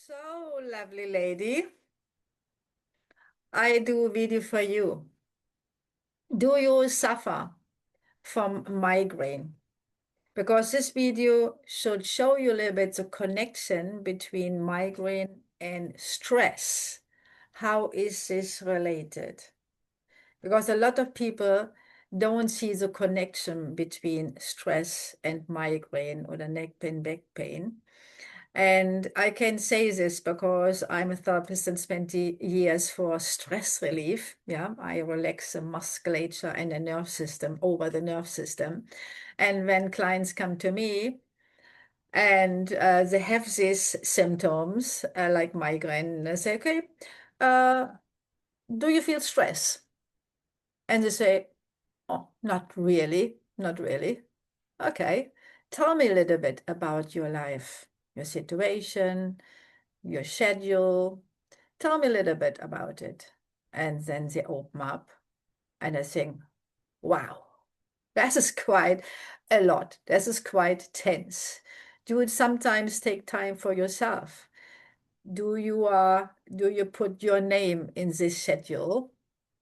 So, lovely lady, I do a video for you. Do you suffer from migraine? Because this video should show you a little bit the connection between migraine and stress. How is this related? Because a lot of people don't see the connection between stress and migraine or the neck pain, back pain. And I can say this because I'm a therapist since 20 years for stress relief. Yeah, I relax the musculature and the nerve system over the nerve system. And when clients come to me and they have these symptoms like migraine, I say, okay, uh, do you feel stress? And they say, oh, not really, not really. Okay, tell me a little bit about your life, your situation, your schedule. Tell me a little bit about it. And then they open up and I think, wow, that is quite a lot. This is quite tense. Do you sometimes take time for yourself? Do you put your name in this schedule?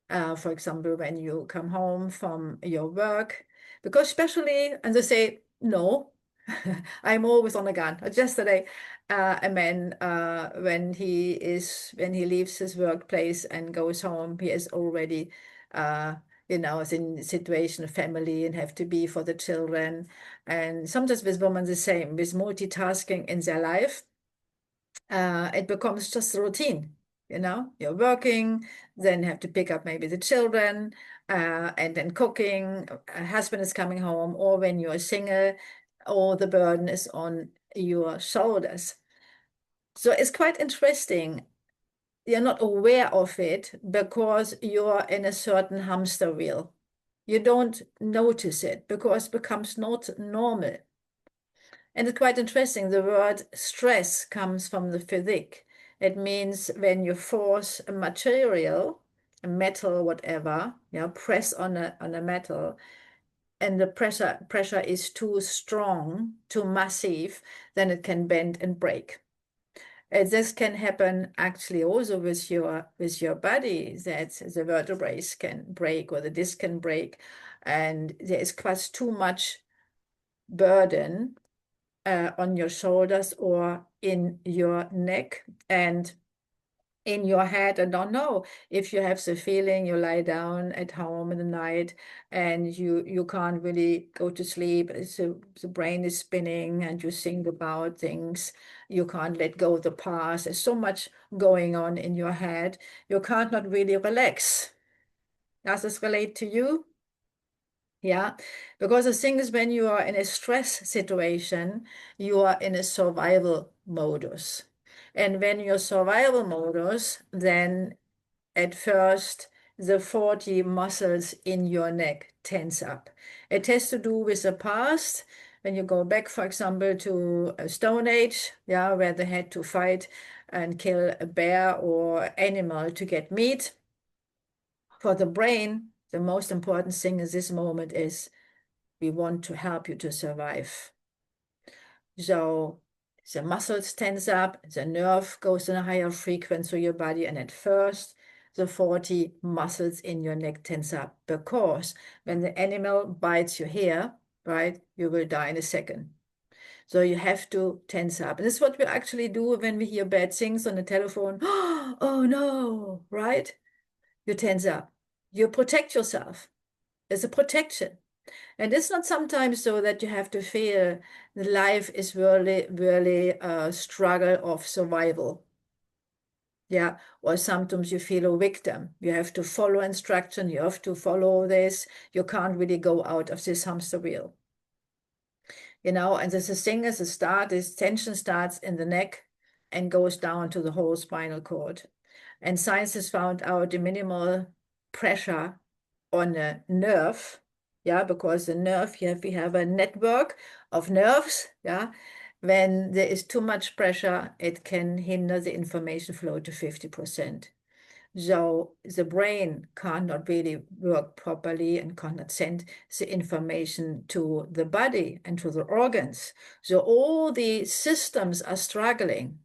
For example, when you come home from your work, because especially, and they say, no, I'm always on a gun. Just yesterday, a man, when he leaves his workplace and goes home, he is already, uh, is in situation, family, and have to be for the children. And sometimes with women the same, with multitasking in their life it becomes just a routine. You're working, then have to pick up maybe the children, and then cooking, a husband is coming home, or when you're single, all the burden is on your shoulders. So it's quite interesting. You're not aware of it because you're in a certain hamster wheel. You don't notice it because it becomes not normal. And it's quite interesting. The word stress comes from the physics. It means when you force a material, a metal, whatever, press on a metal, and the pressure is too strong, too massive, then it can bend and break. This can happen actually also with your body, that the vertebrae can break or the disc can break, and there is quite too much burden on your shoulders or in your neck and in your head. I don't know if you have the feeling you lie down at home in the night and you can't really go to sleep. The brain is spinning and you think about things. You can't let go of the past. There's so much going on in your head. You can't not really relax. Does this relate to you? Yeah, because the thing is, when you are in a stress situation, you are in a survival modus. And when you're survival modus, then at first the 40 muscles in your neck tense up. It has to do with the past. When you go back, for example, to a Stone Age, yeah, where they had to fight and kill a bear or animal to get meat. For the brain, the most important thing in this moment is we want to help you to survive. So the muscles tense up, the nerve goes in a higher frequency through your body, and at first the 40 muscles in your neck tense up because when the animal bites your hair, right, you will die in a second. So you have to tense up. And this is what we actually do when we hear bad things on the telephone. Oh no, right? You tense up. You protect yourself. It's a protection. And it's not sometimes so that you have to feel life is really, really a struggle of survival. Yeah, or sometimes you feel a victim. You have to follow instruction. You have to follow this. You can't really go out of this hamster wheel. And this the thing is, this tension starts in the neck and goes down to the whole spinal cord. And science has found out the minimal pressure on a nerve, yeah, because the nerve, we have a network of nerves, yeah. When there is too much pressure, it can hinder the information flow to 50%. So the brain cannot really work properly and cannot send the information to the body and to the organs. So all the systems are struggling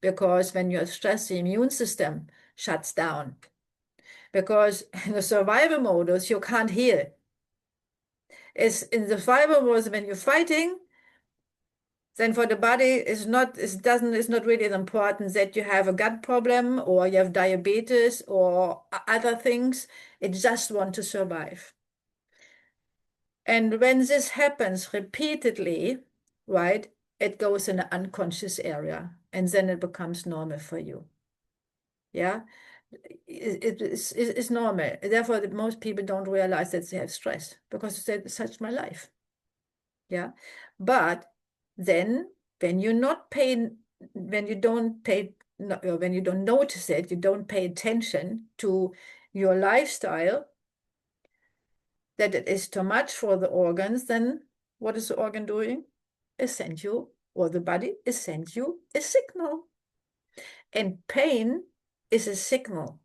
because when you're stressed, the immune system shuts down. Because in the survival modus, you can't heal. It's in the survival modus when you're fighting, then for the body it's not really important that you have a gut problem or you have diabetes or other things. It just wants to survive. And when this happens repeatedly, right, it goes in an unconscious area and then it becomes normal for you. Yeah, it's normal. Therefore, most people don't realize that they have stress because that's such my life. Yeah, but then when you're not paying, when you don't pay, when you don't notice it, you don't pay attention to your lifestyle, that it is too much for the organs, then what is the organ doing? It sends you, or the body is sends you a signal. And pain is a signal.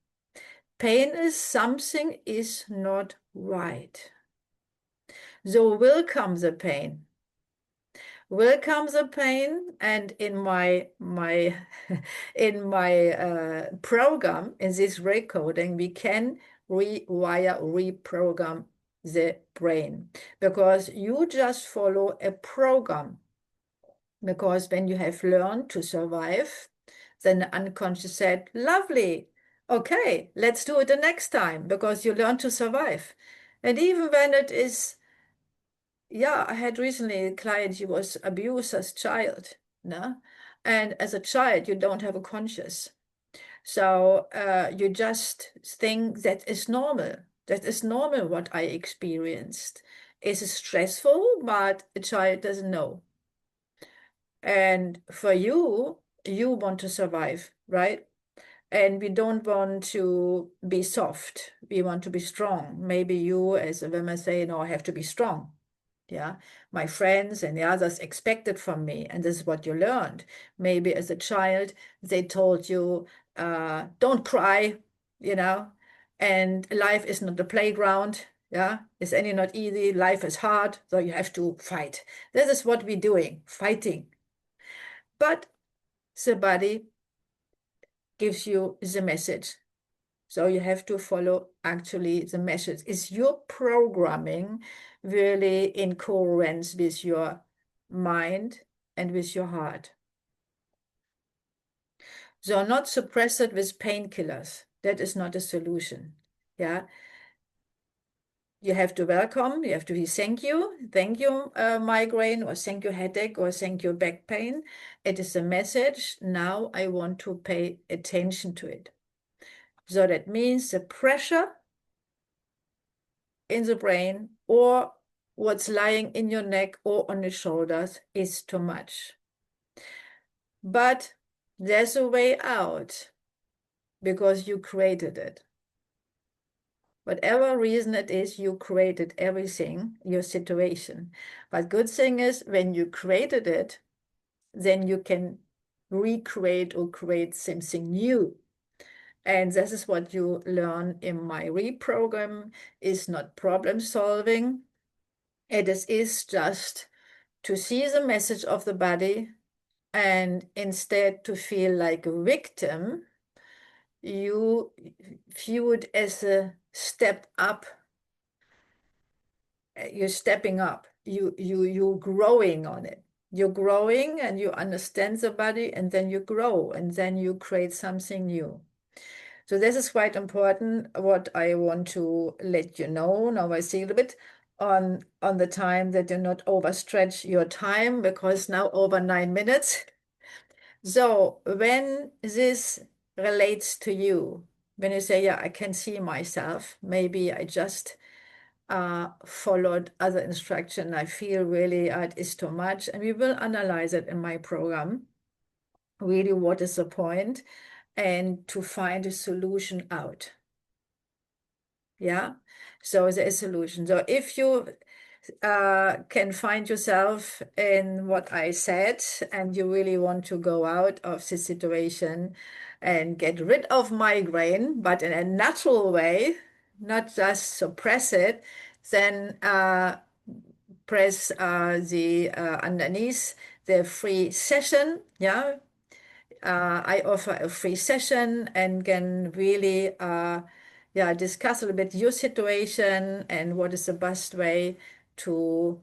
Pain is something is not right. So will come the pain. Will come the pain, and in my in my program, in this recoding, we can rewire, reprogram the brain, because you just follow a program. Because when you have learned to survive, then the unconscious said, lovely, okay, let's do it the next time, because you learned to survive. And even when it is, yeah, I had recently a client, he was abused as a child, no? And as a child, you don't have a conscious. So you just think that is normal. That is normal what I experienced. It's stressful, but a child doesn't know. And for you, you want to survive, right? And we don't want to be soft. We want to be strong. Maybe you, as a woman, say, no, I have to be strong. Yeah, my friends and the others expected from me, and this is what you learned. Maybe as a child, they told you, don't cry, you know, and life is not a playground. Yeah, it's any not easy. Life is hard, so you have to fight. This is what we're doing, fighting. But the body gives you the message. So you have to follow actually the message. Is your programming really in coherence with your mind and with your heart? So not suppress it with painkillers. That is not a solution. Yeah. You have to welcome, you have to be thank you, migraine, or thank you, headache, or thank you, back pain. It is a message. Now I want to pay attention to it. So that means the pressure in the brain or what's lying in your neck or on your shoulders is too much. But there's a way out because you created it. Whatever reason it is, you created everything, your situation. But good thing is when you created it, then you can recreate or create something new. And this is what you learn in my reprogram, is not problem solving. It is just to see the message of the body, and instead to feel like a victim, you view it as a step up. You're stepping up. You're growing on it. You're growing and you understand the body, and then you grow and then you create something new. So this is quite important, what I want to let you know. Now I see a little bit on the time, that you not overstretch your time, because now over 9 minutes. So when this relates to you, when you say, yeah, I can see myself, maybe I just followed other instruction, I feel really it is too much, and we will analyze it in my program, really what is the point, and to find a solution out. Yeah, so there is a solution. So if you can find yourself in what I said, and you really want to go out of the situation and get rid of migraine, but in a natural way, not just suppress it, then press the underneath the free session. Yeah, I offer a free session and can really yeah, discuss a little bit your situation and what is the best way to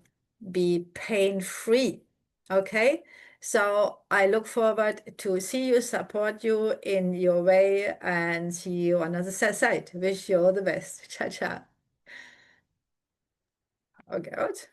be pain-free. Okay, so I look forward to see you, support you in your way, and see you on the other side. Wish you all the best. Ciao, ciao. Okay, gut.